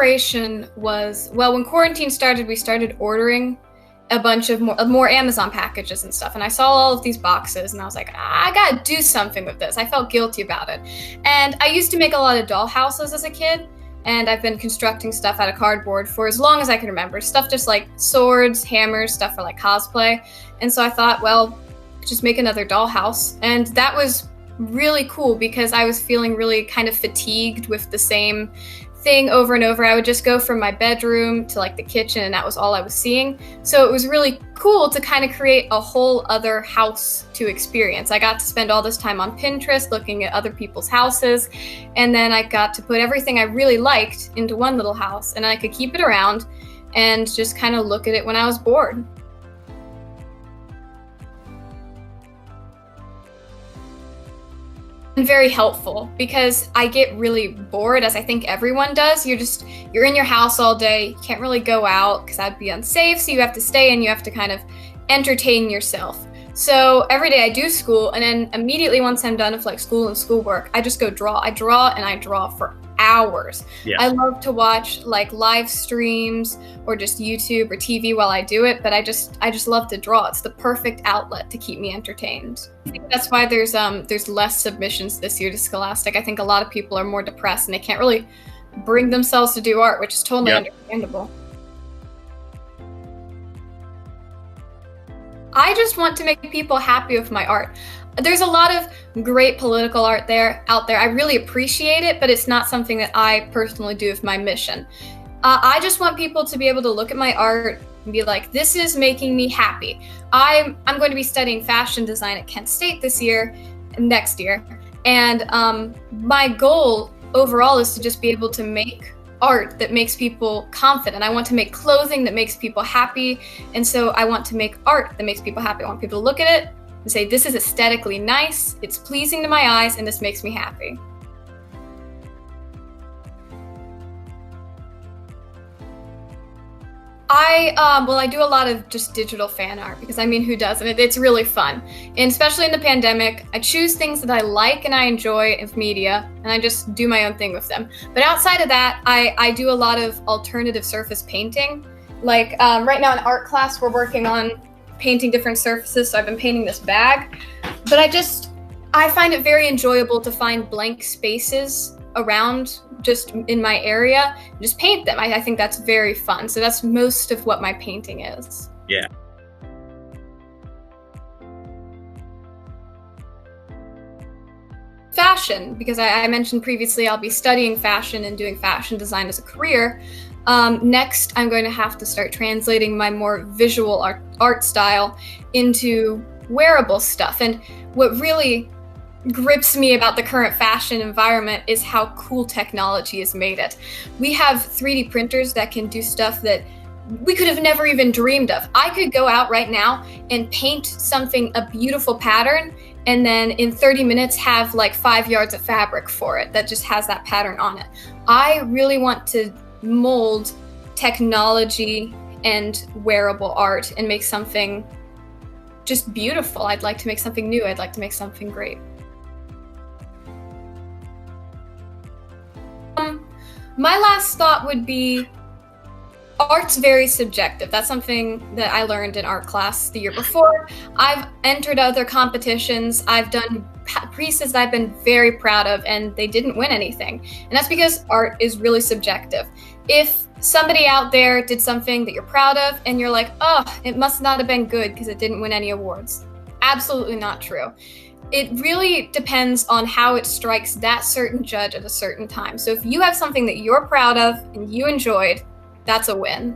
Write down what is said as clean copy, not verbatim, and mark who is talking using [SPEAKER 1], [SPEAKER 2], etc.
[SPEAKER 1] inspiration was, well, when quarantine started, we started ordering a bunch of more Amazon packages and stuff. And I saw all of these boxes and I was like, I gotta do something with this. I felt guilty about it. And I used to make a lot of doll houses as a kid. And I've been constructing stuff out of cardboard for as long as I can remember. Stuff just like swords, hammers, stuff for like cosplay. And so I thought, well, just make another dollhouse. And that was really cool because I was feeling really kind of fatigued with the same thing over and over. I would just go from my bedroom to like the kitchen and that was all I was seeing. So it was really cool to kind of create a whole other house to experience. I got to spend all this time on Pinterest looking at other people's houses, and then I got to put everything I really liked into one little house, and I could keep it around and just kind of look at it when I was bored. Very helpful because I get really bored, as I think everyone does. You're in your house all day. You can't really go out because that'd be unsafe. So you have to stay and you have to kind of entertain yourself. So every day I do school, and then immediately once I'm done with like school and schoolwork, I just go draw. I draw and I draw for hours. Yeah. I love to watch like live streams or just YouTube or TV while I do it, but I just love to draw. It's the perfect outlet to keep me entertained. I think that's why there's less submissions this year to Scholastic. I think a lot of people are more depressed and they can't really bring themselves to do art, which is totally understandable. I just want to make people happy with my art. There's a lot of great political art out there. I really appreciate it, but it's not something that I personally do with my mission. I just want people to be able to look at my art and be like, this is making me happy. I'm going to be studying fashion design at Kent State next year. And my goal overall is to just be able to make art that makes people confident. I want to make clothing that makes people happy. And so I want to make art that makes people happy. I want people to look at it and say, this is aesthetically nice, it's pleasing to my eyes, and this makes me happy. I do a lot of just digital fan art because who doesn't? It's really fun. And especially in the pandemic, I choose things that I like and I enjoy of media, and I just do my own thing with them. But outside of that, I do a lot of alternative surface painting. Like right now in art class, we're working on painting different surfaces, so I've been painting this bag. But I find it very enjoyable to find blank spaces around just in my area and just paint them. I think that's very fun. So that's most of what my painting is.
[SPEAKER 2] Yeah.
[SPEAKER 1] Fashion, because I mentioned previously I'll be studying fashion and doing fashion design as a career. Next, I'm going to have to start translating my more visual art style into wearable stuff. And what really grips me about the current fashion environment is how cool technology has made it. We have 3D printers that can do stuff that we could have never even dreamed of. I could go out right now and paint a beautiful pattern, and then in 30 minutes have like 5 yards of fabric for it that just has that pattern on it. I really want to mold technology and wearable art and make something just beautiful. I'd like to make something new. I'd like to make something great. My last thought would be, art's very subjective. That's something that I learned in art class the year before. I've entered other competitions. I've done pieces that I've been very proud of, and they didn't win anything. And that's because art is really subjective. If somebody out there did something that you're proud of and you're like, oh, it must not have been good because it didn't win any awards. Absolutely not true. It really depends on how it strikes that certain judge at a certain time. So if you have something that you're proud of and you enjoyed, that's a win.